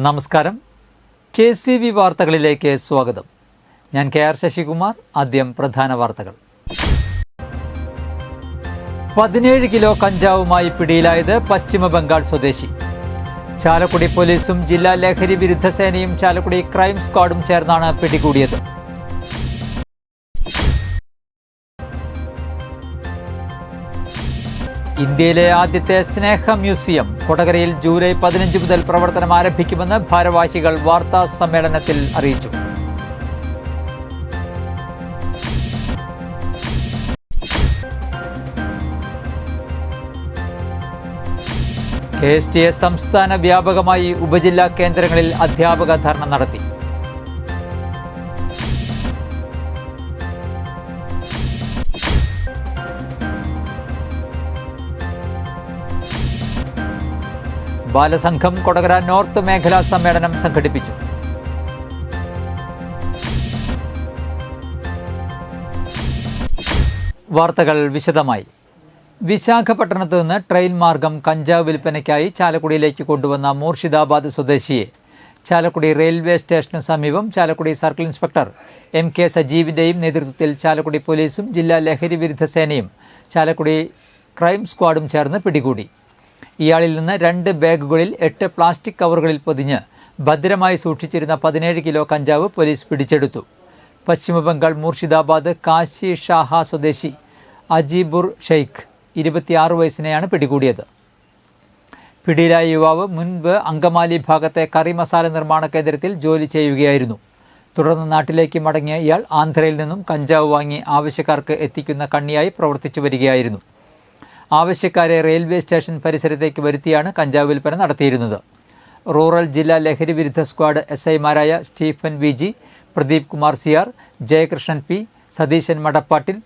നമസ്കാരം. KCV വാർത്തകളിലേക്ക് സ്വാഗതം. ഞാൻ KR ശശികുമാർ. ആദ്യം പ്രധാന വാർത്തകൾ. 17 കിലോ കഞ്ചാവുമായി പിടിയിലായത് പശ്ചിമ ബംഗാൾ സ്വദേശി. ചാലക്കുടി പോലീസും ജില്ലാ ലഹരി വിരുദ്ധ സേനയും ചാലക്കുടി ക്രൈം സ്ക്വാഡും ചേർന്നാണ് പിടികൂടിയത്. ഇന്ത്യയിലെ ആദ്യത്തെ സ്നേഹ മ്യൂസിയം കൊടകരയിൽ ജൂലൈ 15 മുതൽ പ്രവർത്തനം ആരംഭിക്കുമെന്ന് ഭാരവാഹികൾ വാർത്താ സമ്മേളനത്തിൽ അറിയിച്ചു. KSTA സംസ്ഥാന വ്യാപകമായി ഉപജില്ലാ കേന്ദ്രങ്ങളിൽ അധ്യാപക ധർണ നടത്തി. ബാലസംഘം കൊടകര നോർത്ത് മേഖലാ സമ്മേളനം സംഘടിപ്പിച്ചു. വാർത്തകൾ വിശദമായി. വിശാഖപട്ടണത്ത് നിന്ന് ട്രെയിൻ മാർഗം കഞ്ചാവ് വിൽപ്പനയ്ക്കായി ചാലക്കുടിയിലേക്ക് കൊണ്ടുവന്ന മൂർഷിദാബാദ് സ്വദേശിയെ ചാലക്കുടി റെയിൽവേ സ്റ്റേഷനു സമീപം ചാലക്കുടി സർക്കിൾ ഇൻസ്പെക്ടർ MK സജീവിന്റെയും നേതൃത്വത്തിൽ ചാലക്കുടി പോലീസും ജില്ലാ ലഹരി വിരുദ്ധ സേനയും ചാലക്കുടി ക്രൈം സ്ക്വാഡും ചേർന്ന് പിടികൂടി. ഇയാളിൽ നിന്ന് 2 ബാഗുകളിൽ 8 പ്ലാസ്റ്റിക് കവറുകളിൽ പൊതിഞ്ഞ് ഭദ്രമായി സൂക്ഷിച്ചിരുന്ന 17 കിലോ കഞ്ചാവ് പോലീസ് പിടിച്ചെടുത്തു. പശ്ചിമബംഗാൾ മൂർഷിദാബാദ് കാശി ഷാഹ സ്വദേശി അജീബുർ ഷെയ്ഖ് 26 വയസ്സിനെയാണ് പിടികൂടിയത്. പിടിയിലായ യുവാവ് മുൻപ് അങ്കമാലി ഭാഗത്തെ കറി മസാല നിർമ്മാണ കേന്ദ്രത്തിൽ ജോലി ചെയ്യുകയായിരുന്നു. തുടർന്ന് നാട്ടിലേക്ക് മടങ്ങിയ ഇയാൾ ആന്ധ്രയിൽ നിന്നും കഞ്ചാവ് വാങ്ങി ആവശ്യക്കാർക്ക് എത്തിക്കുന്ന കണ്ണിയായി പ്രവർത്തിച്ചു വരികയായിരുന്നു. ആവശ്യക്കാരെ റെയിൽവേ സ്റ്റേഷൻ പരിസരത്തേക്ക് വരുത്തിയാണ് കഞ്ചാവ് വിൽപ്പന നടത്തിയിരുന്നത്. റൂറൽ ജില്ലാ ലഹരി വിരുദ്ധ സ്ക്വാഡ് SIമാരായ Stephen VG, Pradeep Kumar CR, Jayakrishnan P, Satheesan Madappattil,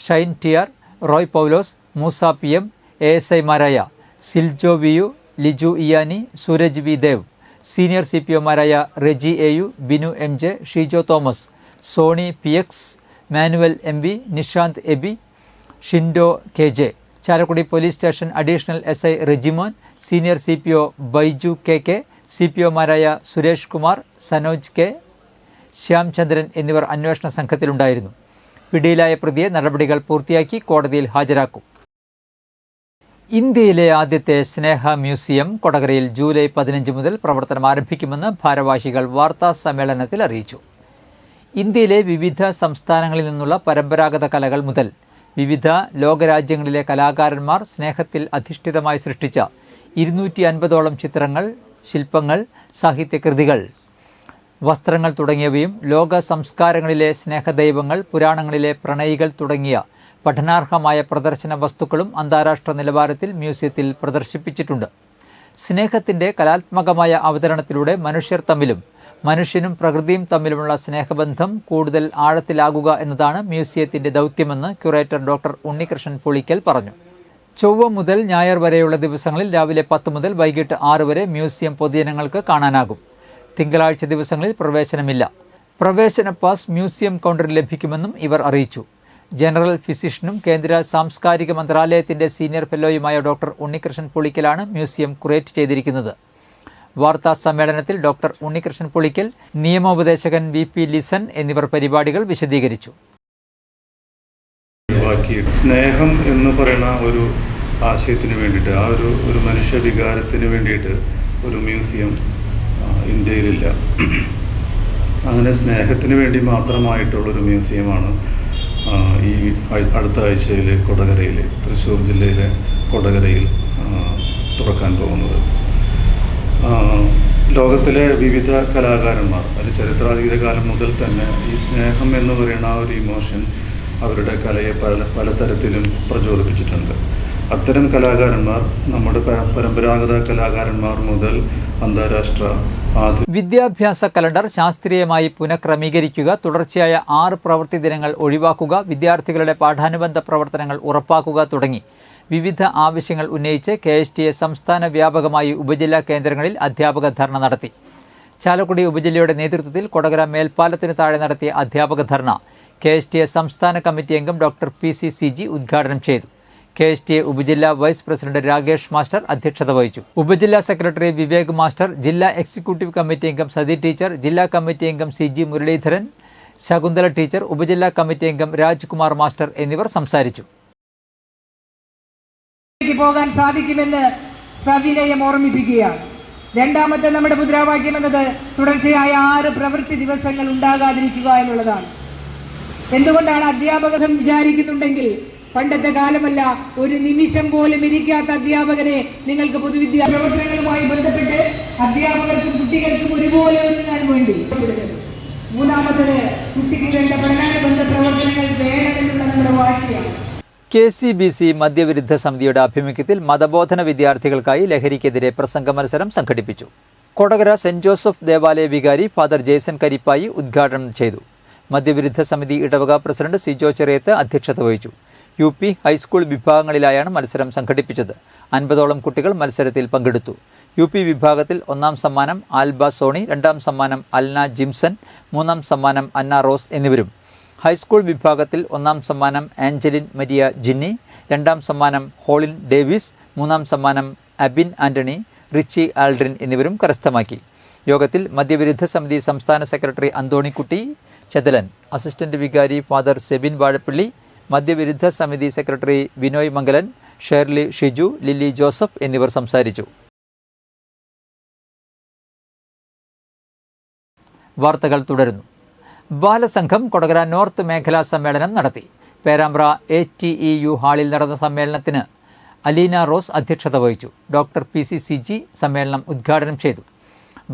Shine TR, Roy Paulose, Moosa PM, ASIമാരായ Siljo VU, Liju Iyani, Sooraj V Dev, senior CPOമാരായ Reji AU, Binu MJ, Sheejo Thomas, Sony PX, Manuel MV, Nishanth Aby, Shindo KJ, Chalakudy police station additional SI Rejimon, senior CPO Baiju KK, CPOമാരായ സുരേഷ് കുമാർ, സനോജ് K, ശ്യാംചന്ദ്രൻ എന്നിവർ അന്വേഷണ സംഘത്തിലുണ്ടായിരുന്നു. പിടിയിലായ പ്രതിയെ നടപടികൾ പൂർത്തിയാക്കി കോടതിയിൽ ഹാജരാക്കും. ഇന്ത്യയിലെ ആദ്യത്തെ സ്നേഹ മ്യൂസിയം കൊടകരയിൽ ജൂലൈ 15 മുതൽ പ്രവർത്തനം ആരംഭിക്കുമെന്ന് ഭാരവാഹികൾ വാർത്താ സമ്മേളനത്തിൽ അറിയിച്ചു. ഇന്ത്യയിലെ വിവിധ സംസ്ഥാനങ്ങളിൽ നിന്നുള്ള പരമ്പരാഗത കലകൾ മുതൽ വിവിധ ലോകരാജ്യങ്ങളിലെ കലാകാരന്മാർ സ്നേഹത്തിൽ അധിഷ്ഠിതമായി സൃഷ്ടിച്ച 250ഓളം ചിത്രങ്ങൾ, ശില്പങ്ങൾ, സാഹിത്യകൃതികൾ, വസ്ത്രങ്ങൾ തുടങ്ങിയവയും ലോക സംസ്കാരങ്ങളിലെ സ്നേഹദൈവങ്ങൾ, പുരാണങ്ങളിലെ പ്രണയികൾ തുടങ്ങിയ പഠനാർഹമായ പ്രദർശന വസ്തുക്കളും അന്താരാഷ്ട്ര നിലവാരത്തിൽ മ്യൂസിയത്തിൽ പ്രദർശിപ്പിച്ചിട്ടുണ്ട്. സ്നേഹത്തിൻ്റെ കലാത്മകമായ അവതരണത്തിലൂടെ മനുഷ്യർ തമ്മിലും മനുഷ്യനും പ്രകൃതിയും തമ്മിലുമുള്ള സ്നേഹബന്ധം കൂടുതൽ ആഴത്തിലാകുക എന്നതാണ് മ്യൂസിയത്തിന്റെ ദൗത്യമെന്ന് ക്യൂറേറ്റർ ഡോക്ടർ ഉണ്ണികൃഷ്ണൻ പുളിക്കൽ പറഞ്ഞു. ചൊവ്വ മുതൽ ഞായർ വരെയുള്ള ദിവസങ്ങളിൽ രാവിലെ 10 മുതൽ വൈകിട്ട് 6 വരെ മ്യൂസിയം പൊതുജനങ്ങൾക്ക് കാണാനാകും. തിങ്കളാഴ്ച ദിവസങ്ങളിൽ പ്രവേശനമില്ല. പ്രവേശന പാസ് മ്യൂസിയം കൗണ്ടറിൽ ലഭിക്കുമെന്നും ഇവർ അറിയിച്ചു. ജനറൽ ഫിസിഷ്യനും കേന്ദ്ര സാംസ്കാരിക മന്ത്രാലയത്തിന്റെ സീനിയർ ഫെല്ലോയുമായ ഡോക്ടർ ഉണ്ണികൃഷ്ണൻ പുളിക്കലാണ് മ്യൂസിയം ക്യൂറേറ്റ് ചെയ്തിരിക്കുന്നത്. വാർത്താ സമ്മേളനത്തിൽ ഡോക്ടർ ഉണ്ണികൃഷ്ണൻ പുളിക്കൽ, നിയമോപദേശകൻ VP ലിസൺ എന്നിവർ പരിപാടികൾ വിശദീകരിച്ചു. സ്നേഹം എന്ന് പറയുന്ന ഒരു ആശയത്തിന് വേണ്ടിയിട്ട്, ആ ഒരു മനുഷ്യ വികാരത്തിന് വേണ്ടിയിട്ട് ഒരു മ്യൂസിയം ഇന്ത്യയിലില്ല. അങ്ങനെ സ്നേഹത്തിന് വേണ്ടി മാത്രമായിട്ടുള്ളൊരു മ്യൂസിയമാണ് ഈ അടുത്ത ആഴ്ചയിൽ കൊടകരയിൽ, തൃശ്ശൂർ ജില്ലയിലെ കൊടകരയിൽ തുറക്കാൻ പോകുന്നത്. ലോകത്തിലെ വിവിധ കലാകാരന്മാർ, അത് ചരിത്രാതീത കാലം മുതൽ തന്നെ ഈ സ്നേഹം എന്ന് പറയുന്ന ആ ഒരു ഇമോഷൻ അവരുടെ കലയെ പലതരത്തിലും പ്രചോദിപ്പിച്ചിട്ടുണ്ട്. അത്തരം കലാകാരന്മാർ നമ്മുടെ പരമ്പരാഗത കലാകാരന്മാർ മുതൽ അന്താരാഷ്ട്ര വിദ്യാഭ്യാസ കലണ്ടർ ശാസ്ത്രീയമായി പുനഃക്രമീകരിക്കുക, തുടർച്ചയായ 6 പ്രവൃത്തി ദിനങ്ങൾ ഒഴിവാക്കുക, വിദ്യാർത്ഥികളുടെ പാഠാനുബന്ധ പ്രവർത്തനങ്ങൾ ഉറപ്പാക്കുക തുടങ്ങി വിവിധ ആവശ്യങ്ങൾ ഉന്നയിച്ച് KSTA സംസ്ഥാന വ്യാപകമായി ഉപജില്ലാ കേന്ദ്രങ്ങളിൽ അധ്യാപക ധർണ നടത്തി. ചാലക്കുടി ഉപജില്ലയുടെ നേതൃത്വത്തിൽ കൊടകര മേൽപ്പാലത്തിനു താഴെ നടത്തിയ അധ്യാപക ധർണ KSTA സംസ്ഥാന കമ്മിറ്റി അംഗം ഡോക്ടർ PC CG ഉദ്ഘാടനം ചെയ്തു. KSTA ഉപജില്ലാ വൈസ് പ്രസിഡന്റ് രാകേഷ് മാസ്റ്റർ അധ്യക്ഷത വഹിച്ചു. ഉപജില്ലാ സെക്രട്ടറി വിവേക് മാസ്റ്റർ, ജില്ലാ എക്സിക്യൂട്ടീവ് കമ്മിറ്റി അംഗം സതി ടീച്ചർ, ജില്ലാ കമ്മിറ്റി അംഗം CG മുരളീധരൻ, ശകുന്തല ടീച്ചർ, ഉപജില്ലാ കമ്മിറ്റി അംഗം രാജ്കുമാർ മാസ്റ്റർ എന്നിവർ സംസാരിച്ചു. പോകാൻ സാധിക്കുമെന്ന് സവിനയം ഓർമ്മിപ്പിക്കുകയാണ്. രണ്ടാമത്തെ നമ്മുടെ മുദ്രാവാക്യം എന്നത് തുടർച്ചയായ 6 പ്രവൃത്തി ദിവസങ്ങൾ ഉണ്ടാകാതിരിക്കുക എന്നുള്ളതാണ്. എന്തുകൊണ്ടാണ് അധ്യാപകർ വിചാരിക്കുന്നുണ്ടെങ്കിൽ പണ്ടത്തെ കാലമല്ല, ഒരു നിമിഷം പോലും ഇരിക്കാത്ത അധ്യാപകരെ നിങ്ങൾക്ക് പൊതുവിദ്യാ പ്രവർത്തനങ്ങളുമായി ബന്ധപ്പെട്ട് അധ്യാപകർക്കും കുട്ടികൾക്കും ഒരുപോലെ ഒരുങ്ങാൻ വേണ്ടി. മൂന്നാമത്തത് കുട്ടിക്ക് വേണ്ട പഠനാനുബന്ധ പ്രവർത്തനങ്ങൾ വേണമെന്നുള്ള നമ്മുടെ വാശിയാണ്. KCBC മദ്യവിരുദ്ധ സമിതിയുടെ ആഭിമുഖ്യത്തിൽ മതബോധന വിദ്യാർത്ഥികൾക്കായി ലഹരിക്കെതിരെ പ്രസംഗ മത്സരം സംഘടിപ്പിച്ചു. കൊടകര സെന്റ് ജോസഫ് ദേവാലയ വികാരി ഫാദർ ജേസൺ കരിപ്പായി ഉദ്ഘാടനം ചെയ്തു. മദ്യവിരുദ്ധ സമിതി ഇടവക പ്രസിഡന്റ് സിജോ ചെറിയത്ത് അധ്യക്ഷത വഹിച്ചു. UP ഹൈസ്കൂൾ വിഭാഗങ്ങളിലായാണ് മത്സരം സംഘടിപ്പിച്ചത്. 50ഓളം കുട്ടികൾ മത്സരത്തിൽ പങ്കെടുത്തു. UP വിഭാഗത്തിൽ 1ാം സമ്മാനം ആൽബ സോണി, 2ാം സമ്മാനം അൽന ജിംസൺ, 3ാം സമ്മാനം അന്ന റോസ് എന്നിവരും, ഹൈസ്കൂൾ വിഭാഗത്തിൽ 1ാം സമ്മാനം ആഞ്ചലിൻ മരിയ ജിന്നി, 2ാം സമ്മാനം ഹോളിൻ ഡേവിസ്, 3ാം സമ്മാനം അബിൻ ആന്റണി, റിച്ചി ആൽഡ്രിൻ എന്നിവരും കരസ്ഥമാക്കി. യോഗത്തിൽ മദ്യവിരുദ്ധ സമിതി സംസ്ഥാന സെക്രട്ടറി അന്തോണിക്കുട്ടി ചെതലൻ, അസിസ്റ്റന്റ് വികാരി ഫാദർ സെബിൻ വാഴപ്പള്ളി, മദ്യവിരുദ്ധ സമിതി സെക്രട്ടറി ബിനോയ് മംഗലൻ, ഷേർലി ഷിജു, ലില്ലി ജോസഫ് എന്നിവർ സംസാരിച്ചു. വാർത്തകൾ തുടരുന്നു. ബാലസംഘം കൊടകര നോർത്ത് മേഖലാ സമ്മേളനം നടത്തി. പേരാമ്പ്ര ATEU ഹാളിൽ നടന്ന സമ്മേളനത്തിന് അലീന റോസ് അധ്യക്ഷത വഹിച്ചു. ഡോക്ടർ PC CG സമ്മേളനം ഉദ്ഘാടനം ചെയ്തു.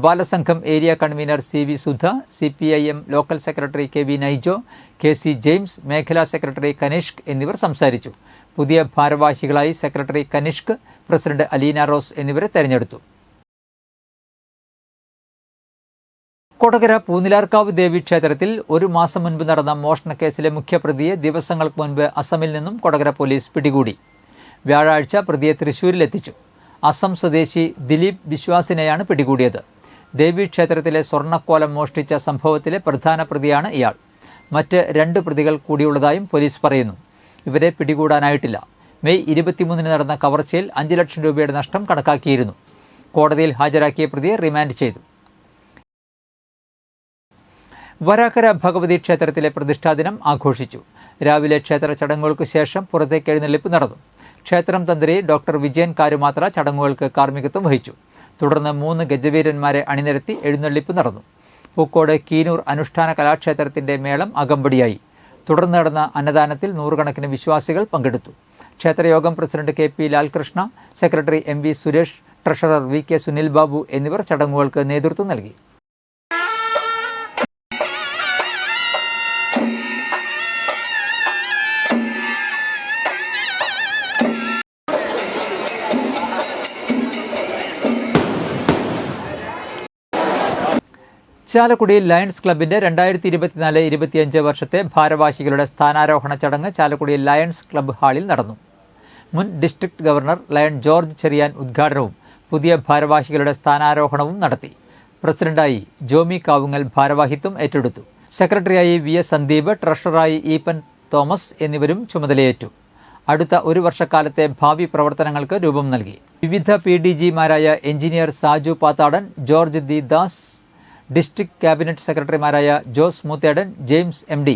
Balasangham area convener CV Sudha, CPIM local secretary KV Naijo, KC James, മേഖലാ സെക്രട്ടറി കനിഷ്ക് എന്നിവർ സംസാരിച്ചു. പുതിയ ഭാരവാഹികളായി സെക്രട്ടറി കനിഷ്ക്, പ്രസിഡന്റ് അലീന റോസ് എന്നിവരെ തെരഞ്ഞെടുത്തു. കൊടകര പൂനിലാർക്കാവ് ദേവി ക്ഷേത്രത്തിൽ 1 മാസം മുൻപ് നടന്ന മോഷണക്കേസിലെ മുഖ്യപ്രതിയെ ദിവസങ്ങൾക്ക് മുൻപ് അസമിൽ നിന്നും കൊടകര പോലീസ് പിടികൂടി. വ്യാഴാഴ്ച പ്രതിയെ തൃശൂരിലെത്തിച്ചു. അസം സ്വദേശി ദിലീപ് വിശ്വാസിനെയാണ് പിടികൂടിയത്. ദേവീക്ഷേത്രത്തിലെ സ്വർണ്ണക്കോലം മോഷ്ടിച്ച സംഭവത്തിലെ പ്രധാന പ്രതിയാണ് ഇയാൾ. മറ്റ് 2 പ്രതികൾ കൂടിയുള്ളതായും പോലീസ് പറയുന്നു. ഇവരെ പിടികൂടാനായിട്ടില്ല. മെയ് 23 നടന്ന കവർച്ചയിൽ 5 ലക്ഷം രൂപയുടെ നഷ്ടം കണക്കാക്കിയിരുന്നു. കോടതിയിൽ ഹാജരാക്കിയ പ്രതിയെ റിമാൻഡ് ചെയ്തു. വരാക്കര ഭഗവതി ക്ഷേത്രത്തിലെ പ്രതിഷ്ഠാദിനം ആഘോഷിച്ചു. രാവിലെ ക്ഷേത്ര ചടങ്ങുകൾക്ക് ശേഷം പുറത്തേക്ക് എഴുന്നള്ളിപ്പ് നടന്നു. ക്ഷേത്രം തന്ത്രി ഡോക്ടർ വിജയൻ കാരുമാത്ര ചടങ്ങുകൾക്ക് കാർമ്മികത്വം വഹിച്ചു. തുടർന്ന് 3 ഗജവീരന്മാരെ അണിനിരത്തി എഴുന്നള്ളിപ്പ് നടന്നു. പൂക്കോട് കീനൂർ അനുഷ്ഠാന കലാക്ഷേത്രത്തിന്റെ മേളം അകമ്പടിയായി. തുടർന്ന് നടന്ന അന്നദാനത്തിൽ 100 കണക്കിന് വിശ്വാസികൾ പങ്കെടുത്തു. ക്ഷേത്രയോഗം president KP Lalkrishna, secretary MV Suresh, treasurer VK Sunil Babu എന്നിവർ ചടങ്ങുകൾക്ക് നേതൃത്വം നൽകി. ചാലക്കുടി ലയൺസ് ക്ലബിന്റെ 2024-25 വർഷത്തെ ഭാരവാഹികളുടെ സ്ഥാനാരോഹണ ചടങ്ങ് ചാലക്കുടി ലയൺസ് ക്ലബ്ബ് ഹാളിൽ നടന്നു. മുൻ district governor lion George Cherian ഉദ്ഘാടനവും പുതിയ ഭാരവാഹികളുടെ സ്ഥാനാരോഹണവും നടത്തി. പ്രസിഡന്റായി ജോമി കാവുങ്ങൽ ഭാരവാഹിത്വം ഏറ്റെടുത്തു. സെക്രട്ടറിയായി VS സന്ദീപ്, ട്രഷററായി ഈപ്പൻ തോമസ് എന്നിവരും ചുമതലയേറ്റു. അടുത്ത 1 വർഷക്കാലത്തെ ഭാവി പ്രവർത്തനങ്ങൾക്ക് രൂപം നൽകി. വിവിധ PDGമാരായ engineer Saju Pathadan, George D Das, district cabinet സെക്രട്ടറിമാരായ Jose Moothedan, James MD,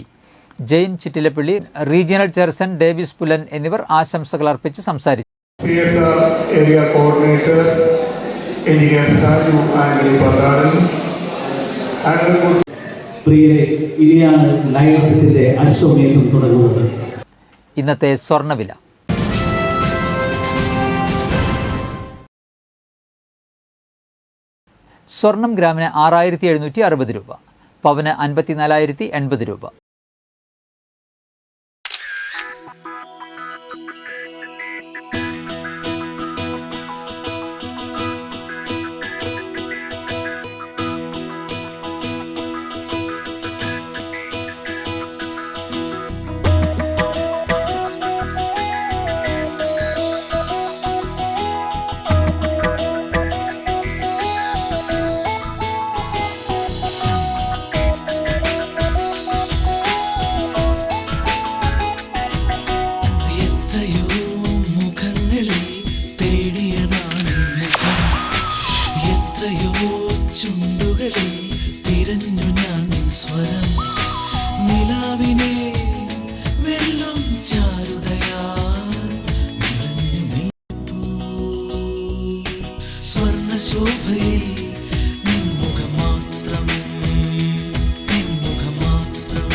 Jain Chittilappilly, regional chairperson Davis Pulan എന്നിവർ ആശംസകൾ അർപ്പിച്ച് സംസാരിച്ചു. Area coordinator engineer Saju Antony Pathadan. പ്രിയരെ, ഇനിയാണ് ലയൺസിന്റെ അശ്വമേധം തുടങ്ങുന്നത്. ഇന്നത്തെ സ്വർണ്ണവില. സ്വർണം ഗ്രാമിന് 6760 രൂപ, പവന് 54,080 രൂപ. ശോഭയിൽ നിൻമുഖം മാത്രം, നിൻമുഖം മാത്രം.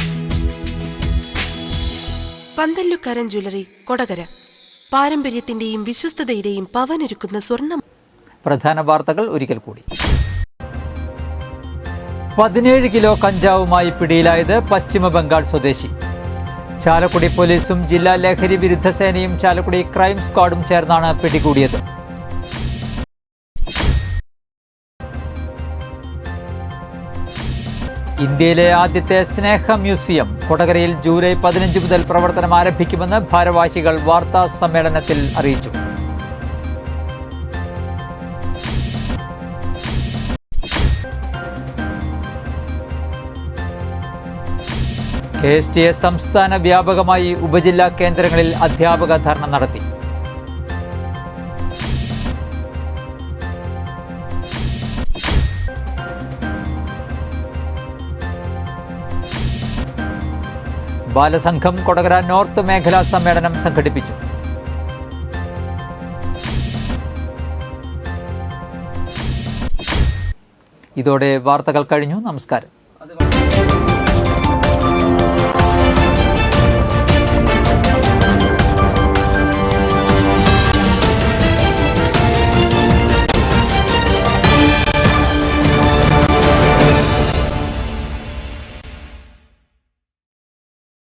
പന്തല്ലുക്കാരൻ ജ്വല്ലറി, കൊടകര. പാരമ്പര്യത്തിന്റെയും വിശ്വസ്തതയുടെയും പവനൊരുക്കുന്ന സ്വർണ്ണം. പ്രധാന വാർത്തകൾ ഒരിക്കൽ കൂടി. 17 കിലോ കഞ്ചാവുമായി പിടിയിലായത് പശ്ചിമ ബംഗാൾ സ്വദേശി. ചാലക്കുടി പോലീസും ജില്ലാ ലഹരി വിരുദ്ധ സേനയും ചാലക്കുടി ക്രൈം സ്ക്വാഡും ചേർന്നാണ് പിടികൂടിയത്. ഇന്ത്യയിലെ ആദ്യത്തെ സ്നേഹ മ്യൂസിയം കൊടകരയിൽ ജൂലൈ 15 മുതൽ പ്രവർത്തനം ആരംഭിക്കുമെന്ന് ഭാരവാഹികൾ വാർത്താ സമ്മേളനത്തിൽ അറിയിച്ചു. KSTS സംസ്ഥാന വ്യാപകമായി ഉപജില്ലാ കേന്ദ്രങ്ങളിൽ അധ്യാപക ധർണ നടത്തി. ബാലസംഘം കൊടകര നോർത്ത് മേഖലാ സമ്മേളനം സംഘടിപ്പിച്ചു. ഇതോടെ വാർത്തകൾ കഴിഞ്ഞു. നമസ്കാരം.